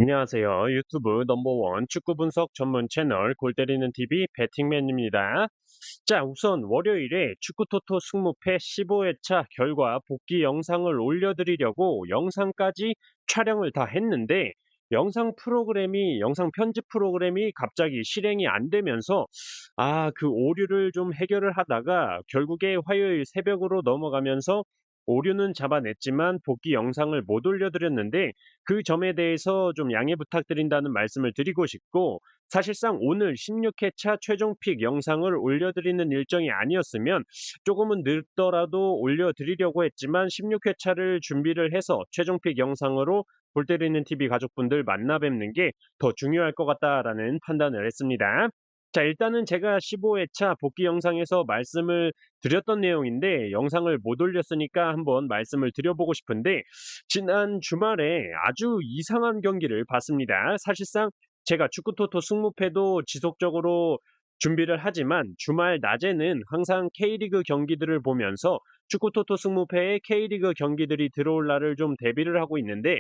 안녕하세요. 유튜브 넘버원 축구 분석 전문 채널 골 때리는 TV 배팅맨입니다. 자, 우선 월요일에 축구토토 승무패 15회차 결과 복귀 영상을 올려드리려고 영상까지 촬영을 다 했는데 영상 편집 프로그램이 갑자기 실행이 안 되면서 그 오류를 좀 해결을 하다가 결국에 화요일 새벽으로 넘어가면서 오류는 잡아냈지만 복귀 영상을 못 올려드렸는데 그 점에 대해서 좀 양해 부탁드린다는 말씀을 드리고 싶고, 사실상 오늘 16회차 최종 픽 영상을 올려드리는 일정이 아니었으면 조금은 늦더라도 올려드리려고 했지만 16회차를 준비를 해서 최종 픽 영상으로 골 때리는 TV 가족분들 만나 뵙는 게 더 중요할 것 같다라는 판단을 했습니다. 자, 일단은 제가 15회차 복귀 영상에서 말씀을 드렸던 내용인데 영상을 못 올렸으니까 한번 말씀을 드려보고 싶은데, 지난 주말에 아주 이상한 경기를 봤습니다. 사실상 제가 축구토토 승무패도 지속적으로 준비를 하지만 주말 낮에는 항상 K리그 경기들을 보면서 축구토토 승무패에 K리그 경기들이 들어올 날을 좀 대비를 하고 있는데,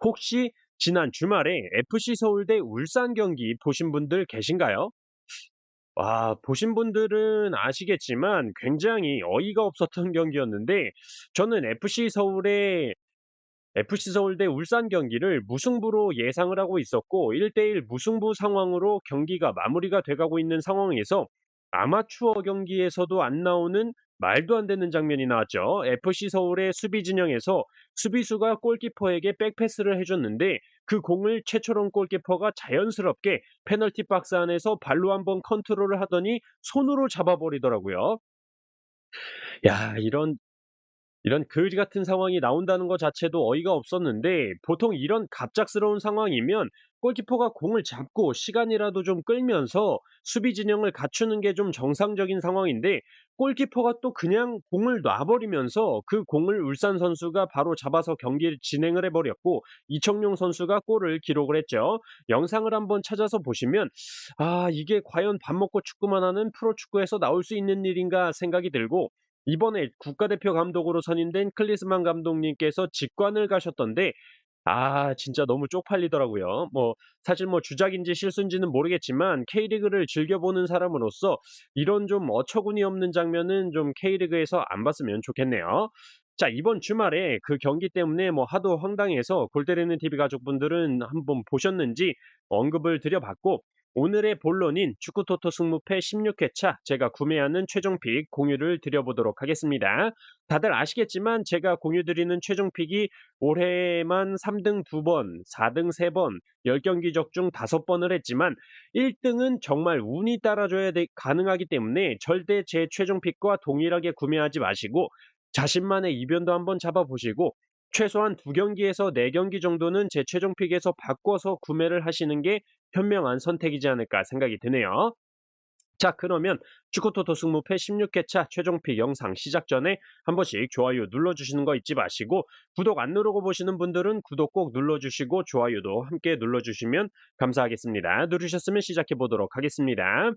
혹시 지난 주말에 FC 서울대 울산 경기 보신 분들 계신가요? 보신 분들은 아시겠지만 굉장히 어이가 없었던 경기였는데, 저는 FC 서울대 울산 경기를 무승부로 예상을 하고 있었고 1대1 무승부 상황으로 경기가 마무리가 돼가고 있는 상황에서 아마추어 경기에서도 안 나오는 말도 안 되는 장면이 나왔죠. FC 서울의 수비 진영에서 수비수가 골키퍼에게 백패스를 해줬는데 그 공을 최철원 골키퍼가 자연스럽게 페널티 박스 안에서 발로 한번 컨트롤을 하더니 손으로 잡아버리더라고요. 야, 이런 거지 같은 상황이 나온다는 것 자체도 어이가 없었는데, 보통 이런 갑작스러운 상황이면 골키퍼가 공을 잡고 시간이라도 좀 끌면서 수비 진영을 갖추는 게 좀 정상적인 상황인데, 골키퍼가 또 그냥 공을 놔버리면서 그 공을 울산 선수가 바로 잡아서 경기를 진행을 해버렸고 이청용 선수가 골을 기록을 했죠. 영상을 한번 찾아서 보시면 이게 과연 밥 먹고 축구만 하는 프로축구에서 나올 수 있는 일인가 생각이 들고, 이번에 국가대표 감독으로 선임된 클리스만 감독님께서 직관을 가셨던데 진짜 너무 쪽팔리더라고요. 사실 주작인지 실수인지는 모르겠지만 K리그를 즐겨보는 사람으로서 이런 좀 어처구니 없는 장면은 좀 K리그에서 안 봤으면 좋겠네요. 자, 이번 주말에 그 경기 때문에 하도 황당해서 골 때리는 TV 가족분들은 한번 보셨는지 언급을 드려봤고, 오늘의 본론인 축구토토 승무패 16회차 제가 구매하는 최종 픽 공유를 드려보도록 하겠습니다. 다들 아시겠지만 제가 공유드리는 최종 픽이 올해만 3등 2번, 4등 3번, 10경기 적중 5번을 했지만 1등은 정말 운이 따라줘야 가능하기 때문에 절대 제 최종 픽과 동일하게 구매하지 마시고 자신만의 이변도 한번 잡아보시고 최소한 2경기에서 4경기 정도는 제 최종 픽에서 바꿔서 구매를 하시는 게 현명한 선택이지 않을까 생각이 드네요. 자, 그러면 축구토토 승무패 16회차 최종픽 영상 시작 전에 한 번씩 좋아요 눌러주시는 거 잊지 마시고, 구독 안 누르고 보시는 분들은 구독 꼭 눌러주시고 좋아요도 함께 눌러주시면 감사하겠습니다. 누르셨으면 시작해 보도록 하겠습니다.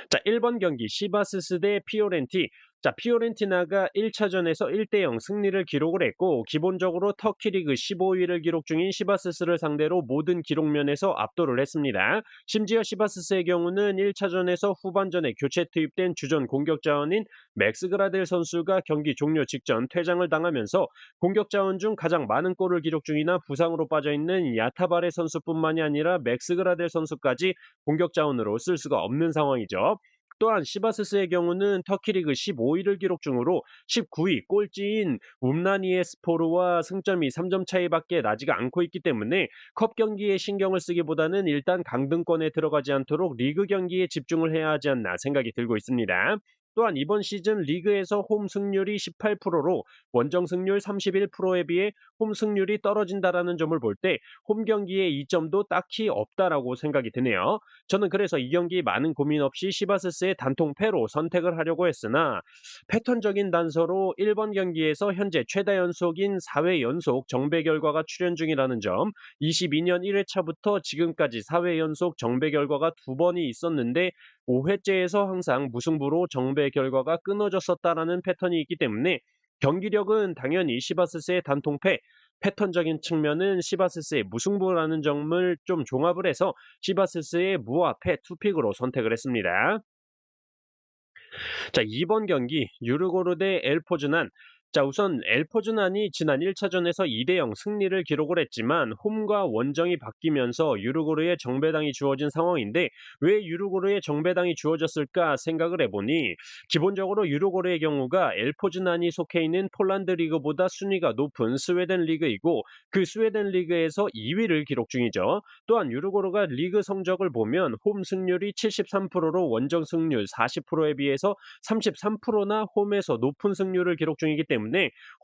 자, 1번 경기 시바스스 대 피오렌티. 자, 피오렌티나가 1차전에서 1대0 승리를 기록을 했고, 기본적으로 터키 리그 15위를 기록 중인 시바스스를 상대로 모든 기록면에서 압도를 했습니다. 심지어 시바스스의 경우는 1차전에서 후반전에 교체 투입된 주전 공격 자원인 맥스 그라델 선수가 경기 종료 직전 퇴장을 당하면서 공격 자원 중 가장 많은 골을 기록 중이나 부상으로 빠져있는 야타바레 선수뿐만이 아니라 맥스 그라델 선수까지 공격 자원으로 쓸 수가 없는 상황이죠. 또한 시바스스의 경우는 터키리그 15위를 기록 중으로 19위 꼴찌인 움라니에스포르와 승점이 3점 차이밖에 나지가 않고 있기 때문에 컵 경기에 신경을 쓰기보다는 일단 강등권에 들어가지 않도록 리그 경기에 집중을 해야 하지 않나 생각이 들고 있습니다. 또한 이번 시즌 리그에서 홈 승률이 18%로 원정 승률 31%에 비해 홈 승률이 떨어진다라는 점을 볼 때 홈 경기의 이점도 딱히 없다라고 생각이 드네요. 저는 그래서 이 경기 많은 고민 없이 시바스스의 단통 패로 선택을 하려고 했으나, 패턴적인 단서로 1번 경기에서 현재 최다 연속인 4회 연속 정배 결과가 출현 중이라는 점, 22년 1회차부터 지금까지 4회 연속 정배 결과가 2번이 있었는데 5회째에서 항상 무승부로 정배 결과가 끊어졌었다라는 패턴이 있기 때문에 경기력은 당연히 시바스스의 단통패, 패턴적인 측면은 시바스스의 무승부라는 점을 좀 종합을 해서 시바스스의 무와 패 투픽으로 선택을 했습니다. 자, 2번 경기 유르고르 대 엘포즈난. 자, 우선 엘포즈난이 지난 1차전에서 2대 0 승리를 기록을 했지만 홈과 원정이 바뀌면서 유르고르의 정배당이 주어진 상황인데 왜 유르고르의 정배당이 주어졌을까 생각을 해보니 기본적으로 유르고르의 경우가 엘포즈난이 속해 있는 폴란드 리그보다 순위가 높은 스웨덴 리그이고 그 스웨덴 리그에서 2위를 기록 중이죠. 또한 유르고르가 리그 성적을 보면 홈 승률이 73%로 원정 승률 40%에 비해서 33%나 홈에서 높은 승률을 기록 중이기 때문에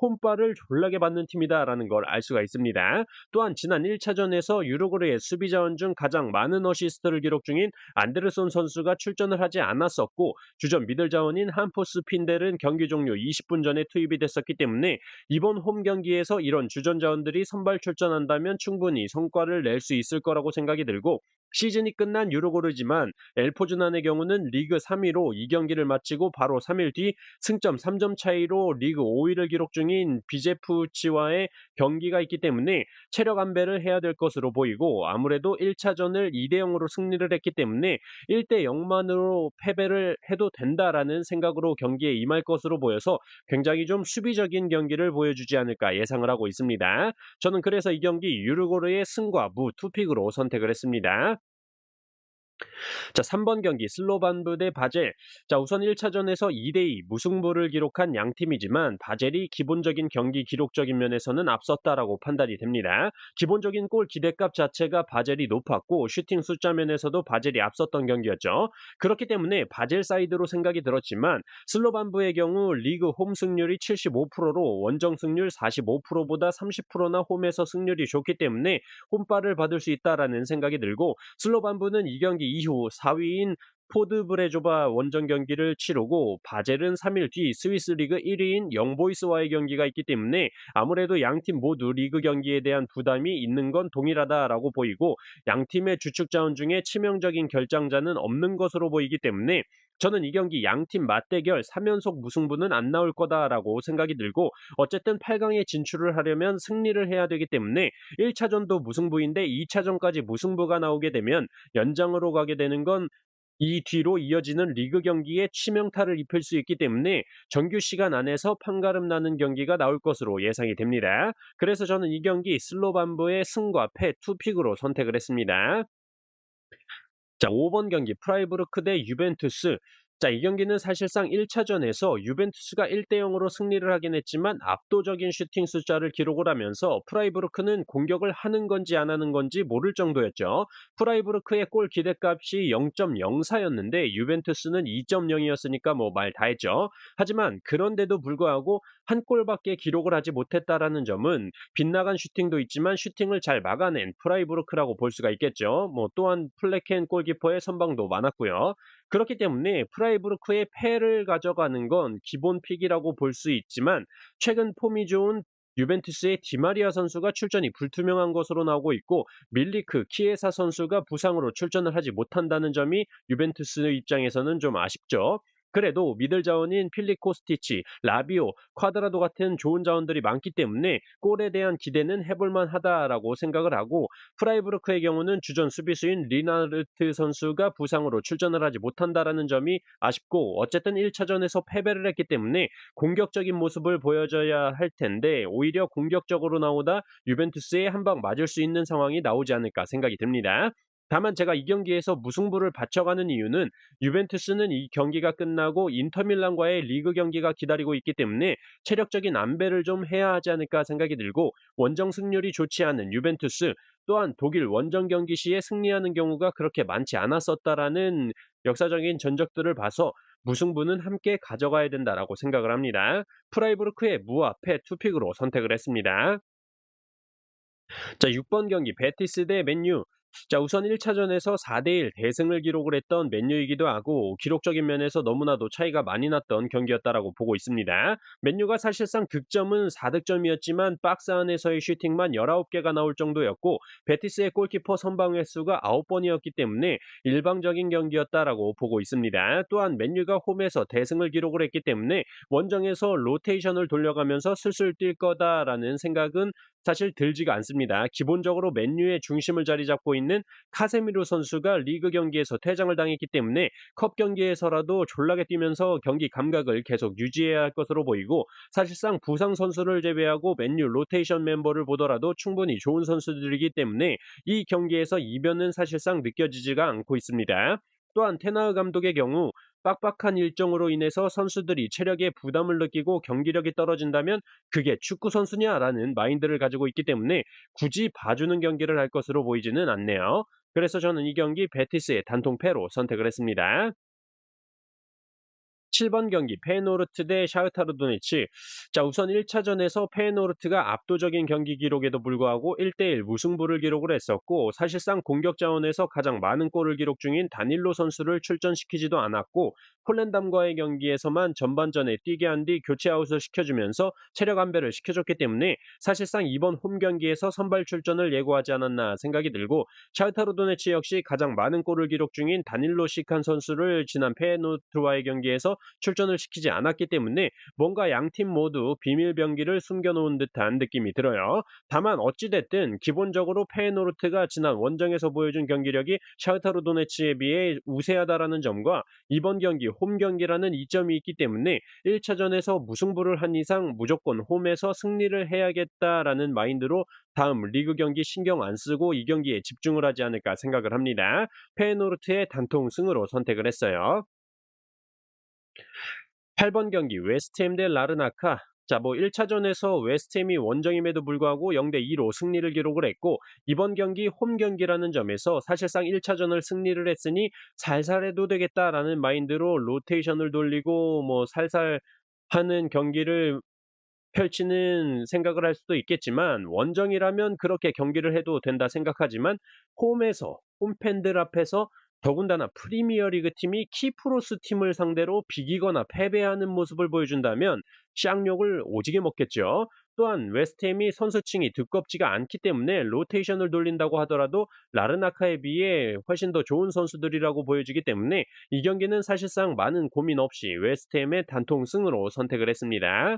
홈발을 졸라게 받는 팀이다라는 걸 알 수가 있습니다. 또한 지난 1차전에서 유루구르의 수비 자원 중 가장 많은 어시스트를 기록 중인 안데르손 선수가 출전을 하지 않았었고 주전 미들 자원인 함포스 핀델은 경기 종료 20분 전에 투입이 됐었기 때문에 이번 홈 경기에서 이런 주전 자원들이 선발 출전한다면 충분히 성과를 낼 수 있을 거라고 생각이 들고 시즌이 끝난 유로고르지만 엘포즈난의 경우는 리그 3위로 2경기를 마치고 바로 3일 뒤 승점 3점 차이로 리그 5위를 기록 중인 비제프치와의 경기가 있기 때문에 체력 안배를 해야 될 것으로 보이고 아무래도 1차전을 2대 0으로 승리를 했기 때문에 1대 0만으로 패배를 해도 된다라는 생각으로 경기에 임할 것으로 보여서 굉장히 좀 수비적인 경기를 보여주지 않을까 예상을 하고 있습니다. 저는 그래서 이 경기 유르고르의 승과 무 투픽으로 선택을 했습니다. 자, 3번 경기 슬로반부 대 바젤. 자, 우선 1차전에서 2대2 무승부를 기록한 양 팀이지만 바젤이 기본적인 경기 기록적인 면에서는 앞섰다라고 판단이 됩니다. 기본적인 골 기대값 자체가 바젤이 높았고 슈팅 숫자 면에서도 바젤이 앞섰던 경기였죠. 그렇기 때문에 바젤 사이드로 생각이 들었지만 슬로반부의 경우 리그 홈 승률이 75%로 원정 승률 45%보다 30%나 홈에서 승률이 좋기 때문에 홈발을 받을 수 있다라는 생각이 들고 슬로반부는 이 경기 이후 4위인 포드브레조바 원정 경기를 치르고 바젤은 3일 뒤 스위스 리그 1위인 영보이스와의 경기가 있기 때문에 아무래도 양팀 모두 리그 경기에 대한 부담이 있는 건 동일하다라고 보이고 양팀의 주축 자원 중에 치명적인 결장자는 없는 것으로 보이기 때문에 저는 이 경기 양팀 맞대결 3연속 무승부는 안 나올 거다라고 생각이 들고 어쨌든 8강에 진출을 하려면 승리를 해야 되기 때문에 1차전도 무승부인데 2차전까지 무승부가 나오게 되면 연장으로 가게 되는 건 이 뒤로 이어지는 리그 경기에 치명타를 입힐 수 있기 때문에 정규 시간 안에서 판가름 나는 경기가 나올 것으로 예상이 됩니다. 그래서 저는 이 경기 슬로반부의 승과 패 투픽으로 선택을 했습니다. 자, 5번 경기 프라이부르크 대 유벤투스. 자, 이 경기는 사실상 1차전에서 유벤투스가 1대 0으로 승리를 하긴 했지만 압도적인 슈팅 숫자를 기록을 하면서 프라이부르크는 공격을 하는 건지 안 하는 건지 모를 정도였죠. 프라이부르크의 골 기대값이 0.04였는데 유벤투스는 2.0이었으니까 뭐 말 다 했죠. 하지만 그런데도 불구하고 한 골밖에 기록을 하지 못했다라는 점은 빗나간 슈팅도 있지만 슈팅을 잘 막아낸 프라이부르크라고 볼 수가 있겠죠. 뭐 또한 플레켄 골키퍼의 선방도 많았고요. 그렇기 때문에 프라이부르크의 패를 가져가는 건 기본 픽이라고 볼 수 있지만 최근 폼이 좋은 유벤투스의 디마리아 선수가 출전이 불투명한 것으로 나오고 있고 밀리크, 키에사 선수가 부상으로 출전을 하지 못한다는 점이 유벤투스 입장에서는 좀 아쉽죠. 그래도 미들 자원인 필립 코스티치, 라비오, 쿼드라도 같은 좋은 자원들이 많기 때문에 골에 대한 기대는 해볼만 하다라고 생각을 하고 프라이부르크의 경우는 주전 수비수인 리나르트 선수가 부상으로 출전을 하지 못한다라는 점이 아쉽고 어쨌든 1차전에서 패배를 했기 때문에 공격적인 모습을 보여줘야 할 텐데 오히려 공격적으로 나오다 유벤투스에 한 방 맞을 수 있는 상황이 나오지 않을까 생각이 듭니다. 다만 제가 이 경기에서 무승부를 바쳐가는 이유는 유벤투스는 이 경기가 끝나고 인터밀란과의 리그 경기가 기다리고 있기 때문에 체력적인 안배를 좀 해야 하지 않을까 생각이 들고 원정 승률이 좋지 않은 유벤투스 또한 독일 원정 경기 시에 승리하는 경우가 그렇게 많지 않았었다라는 역사적인 전적들을 봐서 무승부는 함께 가져가야 된다라고 생각을 합니다. 프라이부르크의 무와 패 투픽으로 선택을 했습니다. 자, 6번 경기 베티스 대 맨유. 자, 우선 1차전에서 4대1 대승을 기록을 했던 맨유이기도 하고 기록적인 면에서 너무나도 차이가 많이 났던 경기였다라고 보고 있습니다. 맨유가 사실상 득점은 4득점이었지만 박스 안에서의 슈팅만 19개가 나올 정도였고 베티스의 골키퍼 선방 횟수가 9번이었기 때문에 일방적인 경기였다라고 보고 있습니다. 또한 맨유가 홈에서 대승을 기록을 했기 때문에 원정에서 로테이션을 돌려가면서 슬슬 뛸 거다라는 생각은 사실 들지가 않습니다. 기본적으로 맨유의 중심을 자리 잡고 있는 카세미로 선수가 리그 경기에서 퇴장을 당했기 때문에 컵 경기에서라도 졸라게 뛰면서 경기 감각을 계속 유지해야 할 것으로 보이고, 사실상 부상 선수를 제외하고 맨유 로테이션 멤버를 보더라도 충분히 좋은 선수들이기 때문에 이 경기에서 이변은 사실상 느껴지지가 않고 있습니다. 또한 테나흐 감독의 경우 빡빡한 일정으로 인해서 선수들이 체력에 부담을 느끼고 경기력이 떨어진다면 그게 축구 선수냐라는 마인드를 가지고 있기 때문에 굳이 봐주는 경기를 할 것으로 보이지는 않네요. 그래서 저는 이 경기 베티스의 단통 패로 선택을 했습니다. 7번 경기 페예노르트 대 샤흐타르 도네츠. 자, 우선 1차전에서 페예노르트가 압도적인 경기 기록에도 불구하고 1대1 무승부를 기록을 했었고, 사실상 공격 자원에서 가장 많은 골을 기록 중인 다닐로 선수를 출전시키지도 않았고, 폴란담과의 경기에서만 전반전에 뛰게 한 뒤 교체 아웃을 시켜주면서 체력 안배를 시켜줬기 때문에 사실상 이번 홈 경기에서 선발 출전을 예고하지 않았나 생각이 들고, 샤흐타르 도네츠 역시 가장 많은 골을 기록 중인 다닐로 시칸 선수를 지난 페예노르트와의 경기에서 출전을 시키지 않았기 때문에 뭔가 양팀 모두 비밀 병기를 숨겨놓은 듯한 느낌이 들어요. 다만 어찌됐든 기본적으로 페예노르트가 지난 원정에서 보여준 경기력이 샤흐타르 도네츠에 비해 우세하다라는 점과 이번 경기 홈 경기라는 이점이 있기 때문에 1차전에서 무승부를 한 이상 무조건 홈에서 승리를 해야겠다라는 마인드로 다음 리그 경기 신경 안 쓰고 이 경기에 집중을 하지 않을까 생각을 합니다. 페예노르트의 단통 승으로 선택을 했어요. 8번 경기 웨스트햄 대 라르나카. 자, 뭐 1차전에서 웨스트햄이 원정임에도 불구하고 0대 2로 승리를 기록을 했고, 이번 경기 홈 경기라는 점에서 사실상 1차전을 승리를 했으니 살살 해도 되겠다라는 마인드로 로테이션을 돌리고 뭐 살살 하는 경기를 펼치는 생각을 할 수도 있겠지만, 원정이라면 그렇게 경기를 해도 된다 생각하지만 홈에서 홈팬들 앞에서 더군다나 프리미어리그 팀이 키프로스 팀을 상대로 비기거나 패배하는 모습을 보여준다면 쌍욕을 오지게 먹겠죠. 또한 웨스트햄이 선수층이 두껍지가 않기 때문에 로테이션을 돌린다고 하더라도 라르나카에 비해 훨씬 더 좋은 선수들이라고 보여지기 때문에 이 경기는 사실상 많은 고민 없이 웨스트햄의 단통승으로 선택을 했습니다.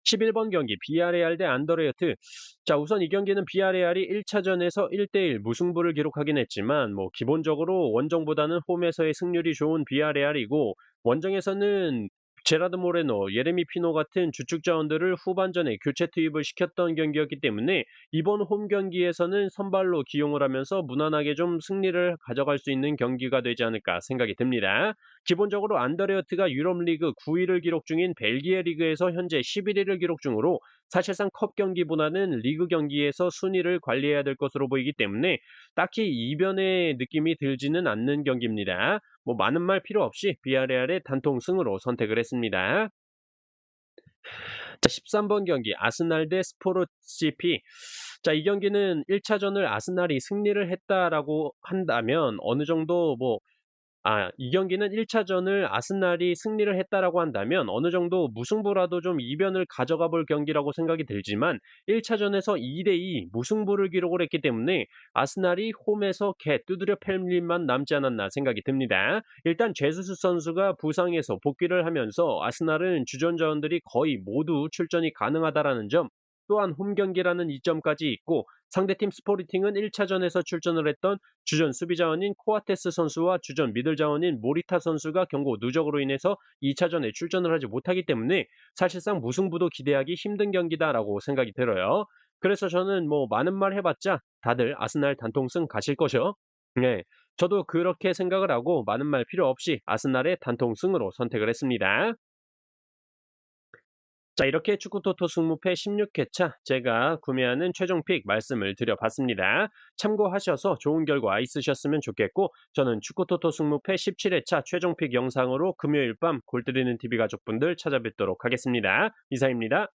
11번 경기 비아레알 대 안더레어트. 자, 우선 이 경기는 비아레알이 1차전에서 1대1 무승부를 기록하긴 했지만 뭐 기본적으로 원정보다는 홈에서의 승률이 좋은 비아레알이고, 원정에서는 제라드 모레노, 예레미 피노 같은 주축 자원들을 후반전에 교체 투입을 시켰던 경기였기 때문에 이번 홈 경기에서는 선발로 기용을 하면서 무난하게 좀 승리를 가져갈 수 있는 경기가 되지 않을까 생각이 듭니다. 기본적으로 안더레어트가 유럽 리그 9위를 기록 중인 벨기에 리그에서 현재 11위를 기록 중으로 사실상 컵 경기보다는 리그 경기에서 순위를 관리해야 될 것으로 보이기 때문에 딱히 이변의 느낌이 들지는 않는 경기입니다. 뭐 많은 말 필요 없이 비아레알의 단통 승으로 선택을 했습니다. 자, 13번 경기 아스날 대 스포르티피. 자, 이 경기는 1차전을 아스날이 승리를 했다라고 한다면 어느 정도 이 경기는 1차전을 아스날이 승리를 했다라고 한다면 어느 정도 무승부라도 좀 이변을 가져가 볼 경기라고 생각이 들지만, 1차전에서 2대 2 무승부를 기록을 했기 때문에 아스날이 홈에서 개 두드려 팰 일만 남지 않았나 생각이 듭니다. 일단 제수스 선수가 부상에서 복귀를 하면서 아스날은 주전 자원들이 거의 모두 출전이 가능하다라는 점, 또한 홈 경기라는 이점까지 있고, 상대팀 스포르팅은 1차전에서 출전을 했던 주전 수비 자원인 코아테스 선수와 주전 미들 자원인 모리타 선수가 경고 누적으로 인해서 2차전에 출전을 하지 못하기 때문에 사실상 무승부도 기대하기 힘든 경기다라고 생각이 들어요. 그래서 저는 뭐 많은 말 해봤자 다들 아스날 단통승 가실 거죠. 네, 저도 그렇게 생각을 하고 많은 말 필요 없이 아스날의 단통승으로 선택을 했습니다. 자, 이렇게 축구토토 승무패 16회차 제가 구매하는 최종 픽 말씀을 드려봤습니다. 참고하셔서 좋은 결과 있으셨으면 좋겠고, 저는 축구토토 승무패 17회차 최종 픽 영상으로 금요일 밤 골 때리는 TV 가족분들 찾아뵙도록 하겠습니다. 이상입니다.